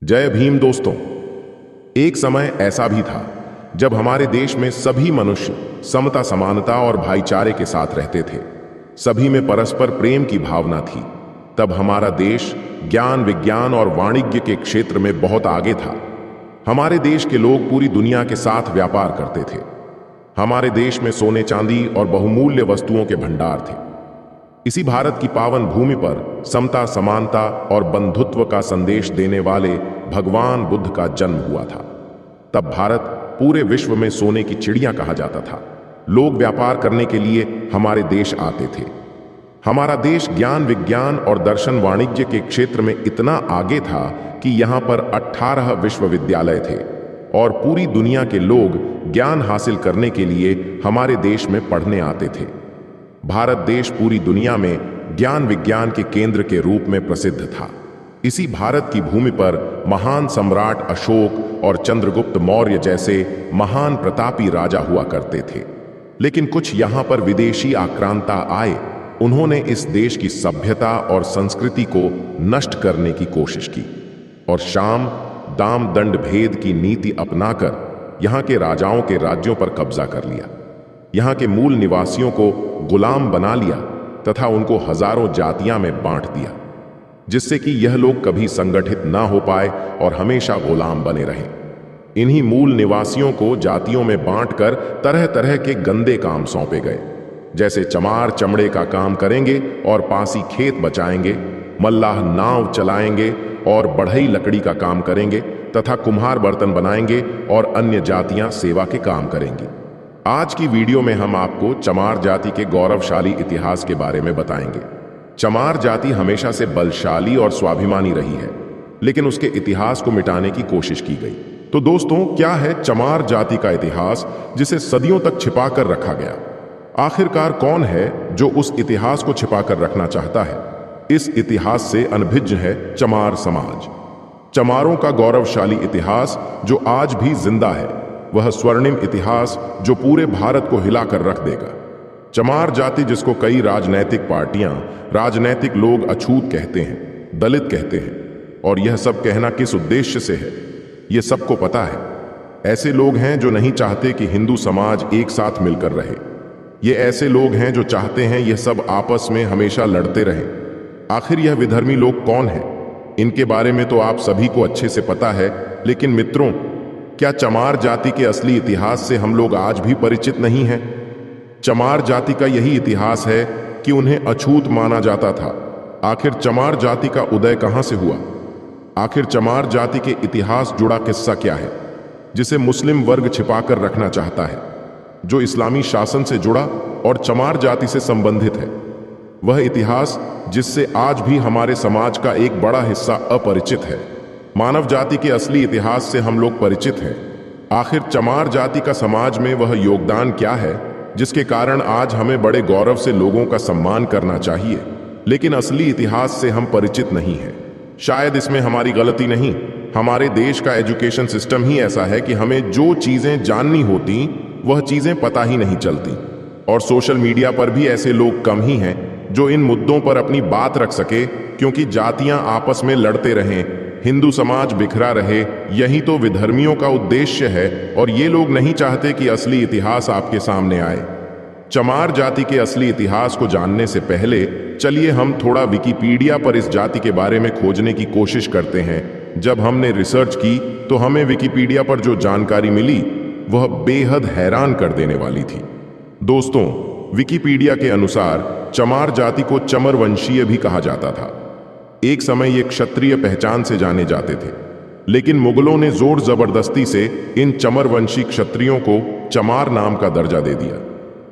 जय भीम दोस्तों। एक समय ऐसा भी था जब हमारे देश में सभी मनुष्य समता, समानता और भाईचारे के साथ रहते थे। सभी में परस्पर प्रेम की भावना थी। तब हमारा देश ज्ञान, विज्ञान और वाणिज्य के क्षेत्र में बहुत आगे था। हमारे देश के लोग पूरी दुनिया के साथ व्यापार करते थे। हमारे देश में सोने, चांदी और बहुमूल्य वस्तुओं के भंडार थे। इसी भारत की पावन भूमि पर समता, समानता और बंधुत्व का संदेश देने वाले भगवान बुद्ध का जन्म हुआ था। तब भारत पूरे विश्व में सोने की चिड़िया कहा जाता था। लोग व्यापार करने के लिए हमारे देश आते थे। हमारा देश ज्ञान, विज्ञान और दर्शन, वाणिज्य के क्षेत्र में इतना आगे था कि यहाँ पर 18 विश्वविद्यालय थे और पूरी दुनिया के लोग ज्ञान हासिल करने के लिए हमारे देश में पढ़ने आते थे। भारत देश पूरी दुनिया में ज्ञान, विज्ञान के केंद्र के रूप में प्रसिद्ध था। इसी भारत की भूमि पर महान सम्राट अशोक और चंद्रगुप्त मौर्य जैसे महान प्रतापी राजा हुआ करते थे। लेकिन कुछ यहाँ पर विदेशी आक्रांता आए। उन्होंने इस देश की सभ्यता और संस्कृति को नष्ट करने की कोशिश की और साम, दाम, दंड भेद की नीति अपनाकर यहाँ के राजाओं के राज्यों पर कब्जा कर लिया। यहाँ के मूल निवासियों को गुलाम बना लिया तथा उनको हजारों जातियां में बांट दिया, जिससे कि यह लोग कभी संगठित ना हो पाए और हमेशा गुलाम बने रहे। इन्हीं मूल निवासियों को जातियों में बांटकर तरह तरह के गंदे काम सौंपे गए, जैसे चमार चमड़े का काम करेंगे और पासी खेत बचाएंगे, मल्लाह नाव चलाएंगे और बढ़ई लकड़ी का काम करेंगे तथा कुम्हार बर्तन बनाएंगे और अन्य जातियां सेवा के काम करेंगी। आज की वीडियो में हम आपको चमार जाति के गौरवशाली इतिहास के बारे में बताएंगे। चमार जाति हमेशा से बलशाली और स्वाभिमानी रही है, लेकिन उसके इतिहास को मिटाने की कोशिश की गई। तो दोस्तों, क्या है चमार जाति का इतिहास जिसे सदियों तक छिपा कर रखा गया? आखिरकार कौन है जो उस इतिहास को छिपा कर रखना चाहता है? इस इतिहास से अनभिज्ञ है चमार समाज। चमारों का गौरवशाली इतिहास जो आज भी जिंदा है, वह स्वर्णिम इतिहास जो पूरे भारत को हिलाकर रख देगा। चमार जाति, जिसको कई राजनैतिक पार्टियां, राजनैतिक लोग अछूत कहते हैं, दलित कहते हैं, और यह सब कहना किस उद्देश्य से है, यह सबको पता है। ऐसे लोग हैं जो नहीं चाहते कि हिंदू समाज एक साथ मिलकर रहे। ये ऐसे लोग हैं जो चाहते हैं यह सब आपस में हमेशा लड़ते रहें। आखिर यह विधर्मी लोग कौन हैं? इनके बारे में तो आप सभी को अच्छे से पता है, लेकिन मित्रों, क्या चमार जाति के असली इतिहास से हम लोग आज भी परिचित नहीं हैं? चमार जाति का यही इतिहास है कि उन्हें अछूत माना जाता था। आखिर चमार जाति का उदय कहां से हुआ? आखिर चमार जाति के इतिहास जुड़ा किस्सा क्या है जिसे मुस्लिम वर्ग छिपाकर रखना चाहता है, जो इस्लामी शासन से जुड़ा और चमार जाति से संबंधित है? वह इतिहास जिससे आज भी हमारे समाज का एक बड़ा हिस्सा अपरिचित है। मानव जाति के असली इतिहास से हम लोग परिचित हैं। आखिर चमार जाति का समाज में वह योगदान क्या है जिसके कारण आज हमें बड़े गौरव से लोगों का सम्मान करना चाहिए, लेकिन असली इतिहास से हम परिचित नहीं हैं? शायद इसमें हमारी गलती नहीं, हमारे देश का एजुकेशन सिस्टम ही ऐसा है कि हमें जो चीजें जाननी होती वह चीजें पता ही नहीं चलती। और सोशल मीडिया पर भी ऐसे लोग कम ही हैं जो इन मुद्दों पर अपनी बात रख सके, क्योंकि जातियां आपस में लड़ते रहें, हिंदू समाज बिखरा रहे, यही तो विधर्मियों का उद्देश्य है। और ये लोग नहीं चाहते कि असली इतिहास आपके सामने आए। चमार जाति के असली इतिहास को जानने से पहले चलिए हम थोड़ा विकिपीडिया पर इस जाति के बारे में खोजने की कोशिश करते हैं। जब हमने रिसर्च की तो हमें विकिपीडिया पर जो जानकारी मिली वह बेहद हैरान कर देने वाली थी। दोस्तों, विकिपीडिया के अनुसार चमार जाति को चमर वंशीय भी कहा जाता था। एक समय ये क्षत्रिय पहचान से जाने जाते थे, लेकिन मुगलों ने जोर जबरदस्ती से इन चमर वंशी क्षत्रियों को चमार नाम का दर्जा दे दिया।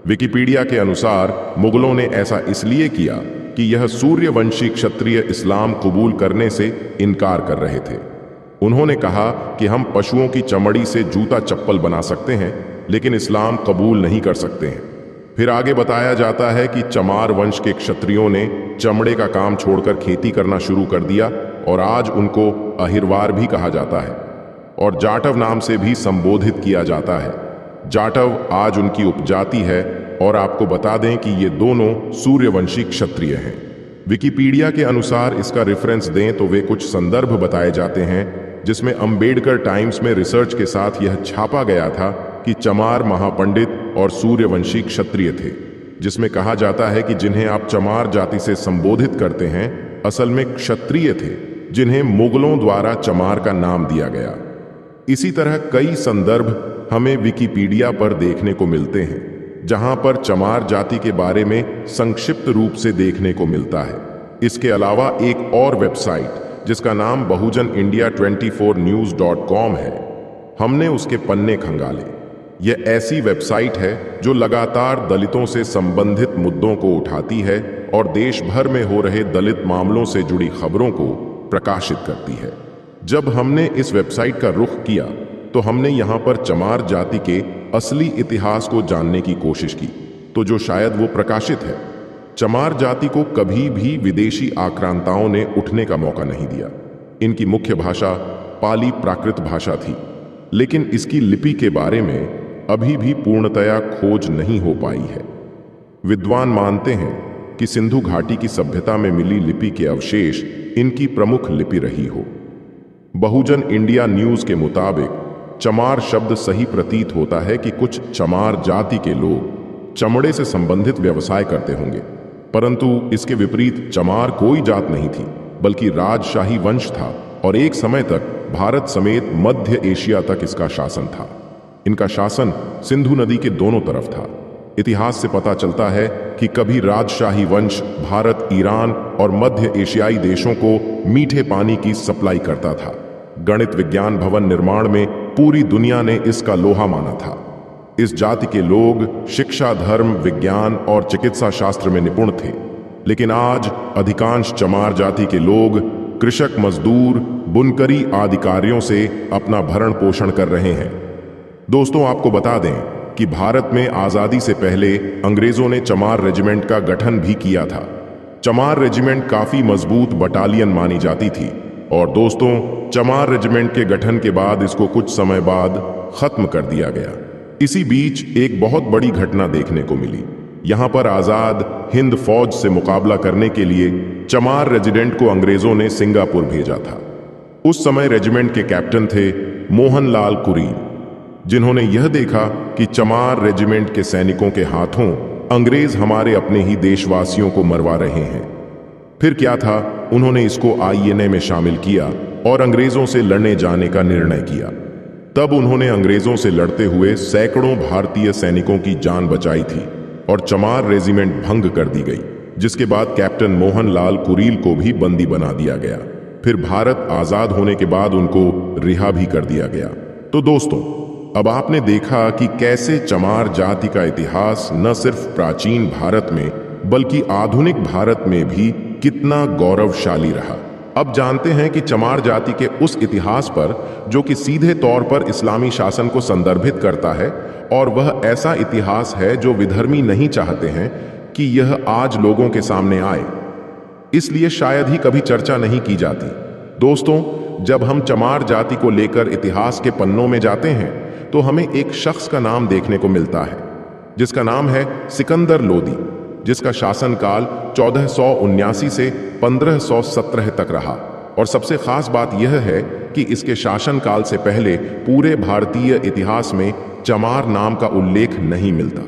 विकिपीडिया के अनुसार मुगलों ने ऐसा इसलिए किया कि यह सूर्यवंशी क्षत्रिय इस्लाम कबूल करने से इनकार कर रहे थे। उन्होंने कहा कि हम पशुओं की चमड़ी से जूता चप्पल बना सकते हैं, लेकिन इस्लाम कबूल नहीं कर सकते हैं। फिर आगे बताया जाता है कि चमार वंश के क्षत्रियों ने चमड़े का काम छोड़कर खेती करना शुरू कर दिया और आज उनको अहिरवार भी कहा जाता है और जाटव नाम से भी संबोधित किया जाता है। जाटव आज उनकी उपजाति है और आपको बता दें कि ये दोनों सूर्यवंशी क्षत्रिय हैं। विकिपीडिया के अनुसार इसका रेफरेंस दें तो वे कुछ संदर्भ बताए जाते हैं जिसमें अंबेडकर टाइम्स में रिसर्च के साथ यह छापा गया था कि चमार महापंडित और सूर्यवंशी क्षत्रिय थे, जिसमें कहा जाता है कि जिन्हें आप चमार जाति से संबोधित करते हैं असल में क्षत्रिय थे, जिन्हें मुगलों द्वारा चमार का नाम दिया गया। इसी तरह कई संदर्भ हमें विकिपीडिया पर देखने को मिलते हैं, जहां पर चमार जाति के बारे में संक्षिप्त रूप से देखने को मिलता है। इसके अलावा एक और वेबसाइट जिसका नाम बहुजन इंडिया 24news.com है, हमने उसके पन्ने खंगाले। यह ऐसी वेबसाइट है जो लगातार दलितों से संबंधित मुद्दों को उठाती है और देश भर में हो रहे दलित मामलों से जुड़ी खबरों को प्रकाशित करती है। जब हमने इस वेबसाइट का रुख किया तो हमने यहां पर चमार जाति के असली इतिहास को जानने की कोशिश की, तो जो शायद वो प्रकाशित है। चमार जाति को कभी भी विदेशी आक्रांताओं ने उठने का मौका नहीं दिया। इनकी मुख्य भाषा पाली प्राकृत भाषा थी, लेकिन इसकी लिपि के बारे में अभी भी पूर्णतया खोज नहीं हो पाई है। विद्वान मानते हैं कि सिंधु घाटी की सभ्यता में मिली लिपि के अवशेष इनकी प्रमुख लिपि रही हो। बहुजन इंडिया न्यूज के मुताबिक चमार शब्द सही प्रतीत होता है कि कुछ चमार जाति के लोग चमड़े से संबंधित व्यवसाय करते होंगे, परंतु इसके विपरीत चमार कोई जात नहीं थी, बल्कि राजशाही वंश था और एक समय तक भारत समेत मध्य एशिया तक इसका शासन था। इनका शासन सिंधु नदी के दोनों तरफ था। इतिहास से पता चलता है कि कभी राजशाही वंश भारत, ईरान और मध्य एशियाई देशों को मीठे पानी की सप्लाई करता था। गणित विज्ञान भवन निर्माण में पूरी दुनिया ने इसका लोहा माना था। इस जाति के लोग शिक्षा, धर्म, विज्ञान और चिकित्सा शास्त्र में निपुण थे, लेकिन आज अधिकांश चमार जाति के लोग कृषक, मजदूर, बुनकरी आदि कार्यों से अपना भरण पोषण कर रहे हैं। दोस्तों, आपको बता दें कि भारत में आजादी से पहले अंग्रेजों ने चमार रेजिमेंट का गठन भी किया था। चमार रेजिमेंट काफी मजबूत बटालियन मानी जाती थी और दोस्तों, चमार रेजिमेंट के गठन के बाद इसको कुछ समय बाद खत्म कर दिया गया। इसी बीच एक बहुत बड़ी घटना देखने को मिली। यहां पर आजाद हिंद फौज से मुकाबला करने के लिए चमार रेजिमेंट को अंग्रेजों ने सिंगापुर भेजा था। उस समय रेजिमेंट के कैप्टन थे मोहनलाल कुरील, जिन्होंने यह देखा कि चमार रेजिमेंट के सैनिकों के हाथों अंग्रेज हमारे अपने ही देशवासियों को मरवा रहे हैं। फिर क्या था, उन्होंने इसको आईएनए में शामिल किया और अंग्रेजों से लड़ने जाने का निर्णय किया। तब उन्होंने अंग्रेजों से लड़ते हुए सैकड़ों भारतीय सैनिकों की जान बचाई थी और चमार रेजिमेंट भंग कर दी गई, जिसके बाद कैप्टन मोहनलाल कुरील को भी बंदी बना दिया गया। फिर भारत आजाद होने के बाद उनको रिहा भी कर दिया गया। तो दोस्तों, अब आपने देखा कि कैसे चमार जाति का इतिहास न सिर्फ प्राचीन भारत में बल्कि आधुनिक भारत में भी कितना गौरवशाली रहा। अब जानते हैं कि चमार जाति के उस इतिहास पर जो कि सीधे तौर पर इस्लामी शासन को संदर्भित करता है, और वह ऐसा इतिहास है जो विधर्मी नहीं चाहते हैं कि यह आज लोगों के सामने आए, इसलिए शायद ही कभी चर्चा नहीं की जाती। दोस्तों, जब हम चमार जाति को लेकर इतिहास के पन्नों में जाते हैं तो हमें एक शख्स का नाम देखने को मिलता है, जिसका नाम है सिकंदर लोदी, जिसका शासनकाल 1479 से 1517 तक रहा। और सबसे खास बात यह है कि इसके शासनकाल से पहले पूरे भारतीय इतिहास में चमार नाम का उल्लेख नहीं मिलता।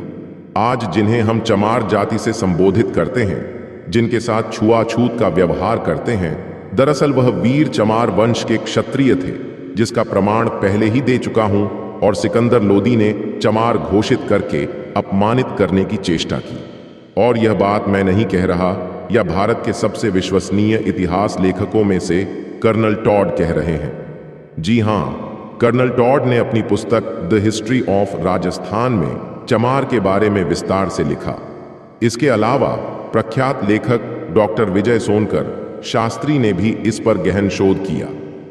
आज जिन्हें हम चमार जाति से संबोधित करते हैं, जिनके साथ छुआछूत का व्यवहार करते हैं, दरअसल वह वीर चमार वंश के क्षत्रिय थे, जिसका प्रमाण पहले ही दे चुका हूं, और सिकंदर लोदी ने चमार घोषित करके अपमानित करने की चेष्टा की। और यह बात मैं नहीं कह रहा, या भारत के सबसे विश्वसनीय इतिहास लेखकों में से कर्नल टॉड कह रहे हैं। जी हां, कर्नल टॉड ने अपनी पुस्तक द हिस्ट्री ऑफ राजस्थान में चमार के बारे में विस्तार से लिखा। इसके अलावा प्रख्यात लेखक डॉक्टर विजय सोनकर शास्त्री ने भी इस पर गहन शोध किया,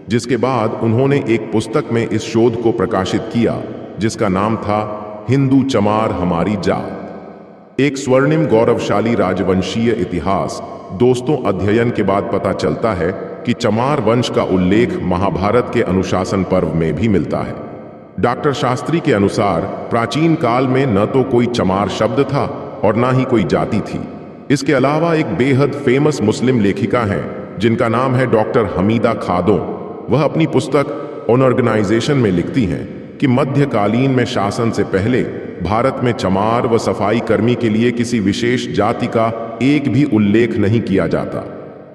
जिसके बाद उन्होंने एक पुस्तक में इस शोध को प्रकाशित किया, जिसका नाम था हिंदू चमार हमारी जात, एक स्वर्णिम गौरवशाली राजवंशीय इतिहास। दोस्तों, अध्ययन के बाद पता चलता है कि चमार वंश का उल्लेख महाभारत के अनुशासन पर्व में भी मिलता है। डॉक्टर शास्त्री के अनुसार प्राचीन काल में न तो कोई चमार शब्द था और ना ही कोई जाति थी। इसके अलावा एक बेहद फेमस मुस्लिम लेखिका हैं जिनका नाम है डॉक्टर हमीदा खादों। वह अपनी पुस्तक ऑर्गेनाइजेशन में लिखती हैं कि मध्यकालीन में शासन से पहले भारत में चमार व सफाई कर्मी के लिए किसी विशेष जाति का एक भी उल्लेख नहीं किया जाता।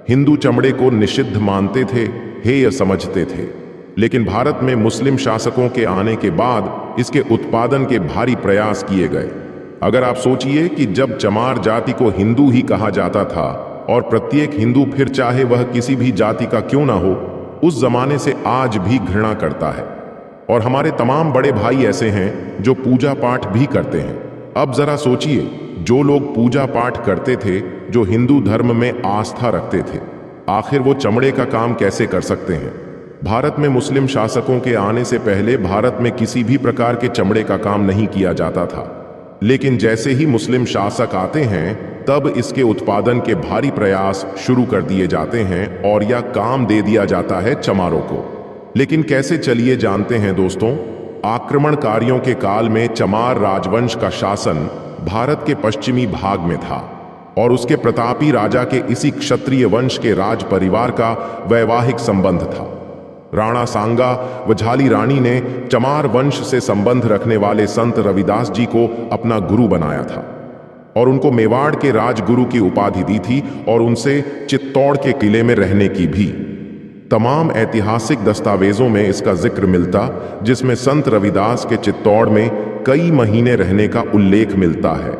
हिंदू चमड़े को निषिद्ध मानते थे, हेय समझते थे। लेकिन भारत में मुस्लिम शासकों के आने के बाद इसके उत्पादन के भारी प्रयास किए गए। अगर आप सोचिए कि जब चमार जाति को हिंदू ही कहा जाता था और प्रत्येक हिंदू, फिर चाहे वह किसी भी जाति का क्यों ना हो, उस जमाने से आज भी घृणा करता है। और हमारे तमाम बड़े भाई ऐसे हैं जो पूजा पाठ भी करते हैं। अब जरा सोचिए, जो लोग पूजा पाठ करते थे, जो हिंदू धर्म में आस्था रखते थे, आखिर वो चमड़े का काम कैसे कर सकते हैं? भारत में मुस्लिम शासकों के आने से पहले भारत में किसी भी प्रकार के चमड़े का काम नहीं किया जाता था। लेकिन जैसे ही मुस्लिम शासक आते हैं, तब इसके उत्पादन के भारी प्रयास शुरू कर दिए जाते हैं और यह काम दे दिया जाता है चमारों को। लेकिन कैसे, चलिए जानते हैं दोस्तों। आक्रमणकारियों के काल में चमार राजवंश का शासन भारत के पश्चिमी भाग में था और उसके प्रतापी राजा के इसी क्षत्रिय वंश के राज परिवार का वैवाहिक संबंध था। राणा सांगा व झाली रानी ने चमार वंश से संबंध रखने वाले संत रविदास जी को अपना गुरु बनाया था और उनको मेवाड़ के राजगुरु की उपाधि दी थी और उनसे चित्तौड़ के किले में रहने की भी। तमाम ऐतिहासिक दस्तावेजों में इसका जिक्र मिलता, जिसमें संत रविदास के चित्तौड़ में कई महीने रहने का उल्लेख मिलता है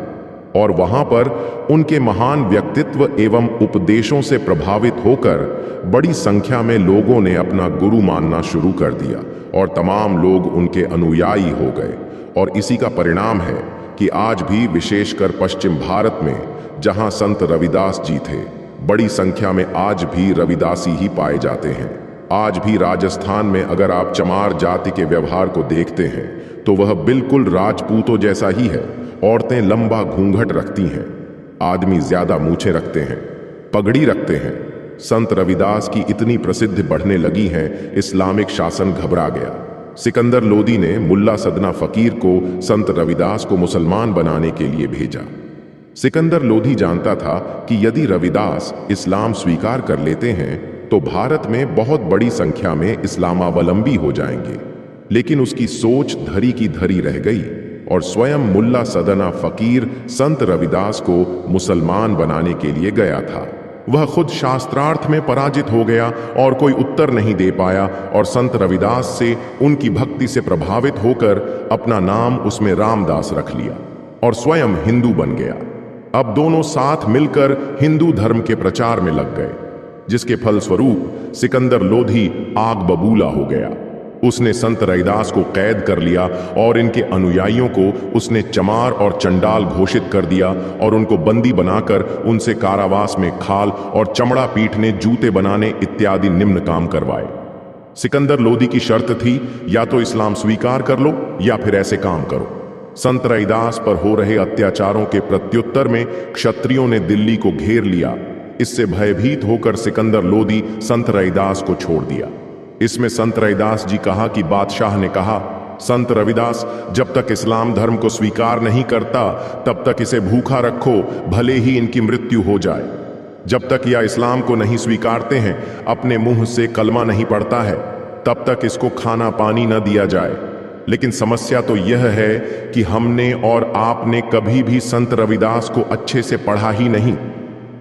और वहां पर उनके महान व्यक्तित्व एवं उपदेशों से प्रभावित होकर बड़ी संख्या में लोगों ने अपना गुरु मानना शुरू कर दिया और तमाम लोग उनके अनुयायी हो गए। और इसी का परिणाम है कि आज भी विशेषकर पश्चिम भारत में, जहां संत रविदास जी थे, बड़ी संख्या में आज भी रविदासी ही पाए जाते हैं। आज भी राजस्थान में अगर आप चमार जाति के व्यवहार को देखते हैं तो वह बिल्कुल राजपूतों जैसा ही है। औरतें लंबा घूंघट रखती हैं, आदमी ज्यादा मूछें रखते हैं, पगड़ी रखते हैं। संत रविदास की इतनी प्रसिद्धि बढ़ने लगी है, इस्लामिक शासन घबरा गया। सिकंदर लोदी ने मुल्ला सदना फकीर को संत रविदास को मुसलमान बनाने के लिए भेजा। सिकंदर लोदी जानता था कि यदि रविदास इस्लाम स्वीकार कर लेते हैं तो भारत में बहुत बड़ी संख्या में इस्लामावलंबी हो जाएंगे। लेकिन उसकी सोच धरी की धरी रह गई और स्वयं मुल्ला सदना फकीर संत रविदास को मुसलमान बनाने के लिए गया था। वह खुद शास्त्रार्थ में पराजित हो गया और कोई उत्तर नहीं दे पाया और संत रविदास से उनकी भक्ति से प्रभावित होकर अपना नाम उसमें रामदास रख लिया और स्वयं हिंदू बन गया। अब दोनों साथ मिलकर हिंदू धर्म के प्रचार में लग गए, जिसके फलस्वरूप सिकंदर लोधी आग बबूला हो गया। उसने संत रविदास को कैद कर लिया और इनके अनुयायियों को उसने चमार और चंडाल घोषित कर दिया और उनको बंदी बनाकर उनसे कारावास में खाल और चमड़ा पीटने, जूते बनाने इत्यादि निम्न काम करवाए। सिकंदर लोदी की शर्त थी, या तो इस्लाम स्वीकार कर लो या फिर ऐसे काम करो। संत रविदास पर हो रहे अत्याचारों के प्रत्युत्तर में क्षत्रियों ने दिल्ली को घेर लिया। इससे भयभीत होकर सिकंदर लोदी संत रविदास को छोड़ दिया। इसमें संत रविदास जी कहा कि बादशाह ने कहा, संत रविदास जब तक इस्लाम धर्म को स्वीकार नहीं करता तब तक इसे भूखा रखो, भले ही इनकी मृत्यु हो जाए। जब तक यह इस्लाम को नहीं स्वीकारते हैं, अपने मुंह से कलमा नहीं पड़ता है, तब तक इसको खाना पानी न दिया जाए। लेकिन समस्या तो यह है कि हमने और आपने कभी भी संत रविदास को अच्छे से पढ़ा ही नहीं।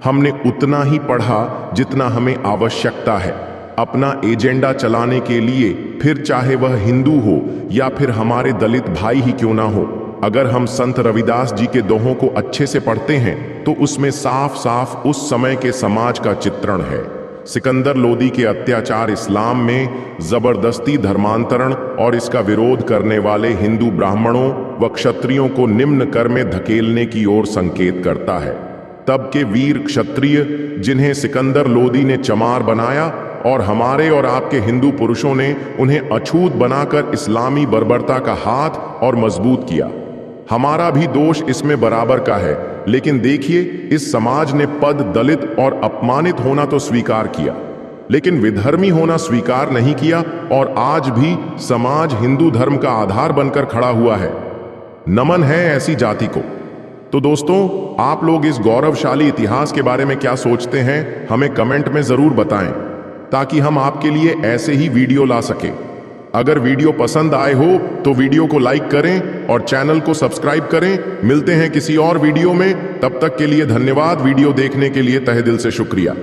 हमने उतना ही पढ़ा जितना हमें आवश्यकता है अपना एजेंडा चलाने के लिए, फिर चाहे वह हिंदू हो या फिर हमारे दलित भाई ही क्यों ना हो। अगर हम संत रविदास जी के दोहों को अच्छे से पढ़ते हैं तो उसमें साफ साफ उस समय के समाज का चित्रण है। सिकंदर लोदी के अत्याचार इस्लाम में जबरदस्ती धर्मांतरण और इसका विरोध करने वाले हिंदू ब्राह्मणों व क्षत्रियों को निम्न कर में धकेलने की ओर संकेत करता है। तब के वीर क्षत्रिय जिन्हें सिकंदर लोदी ने चमार बनाया और हमारे और आपके हिंदू पुरुषों ने उन्हें अछूत बनाकर इस्लामी बर्बरता का हाथ और मजबूत किया। हमारा भी दोष इसमें बराबर का है। लेकिन देखिए, इस समाज ने पद, दलित और अपमानित होना तो स्वीकार किया, लेकिन विधर्मी होना स्वीकार नहीं किया और आज भी समाज हिंदू धर्म का आधार बनकर खड़ा हुआ है। नमन है ऐसी जाति को। तो दोस्तों, आप लोग इस गौरवशाली इतिहास के बारे में क्या सोचते हैं, हमें कमेंट में जरूर बताएं। ताकि हम आपके लिए ऐसे ही वीडियो ला सके। अगर वीडियो पसंद आए हो तो वीडियो को लाइक करें और चैनल को सब्सक्राइब करें। मिलते हैं किसी और वीडियो में, तब तक के लिए धन्यवाद। वीडियो देखने के लिए तहे दिल से शुक्रिया।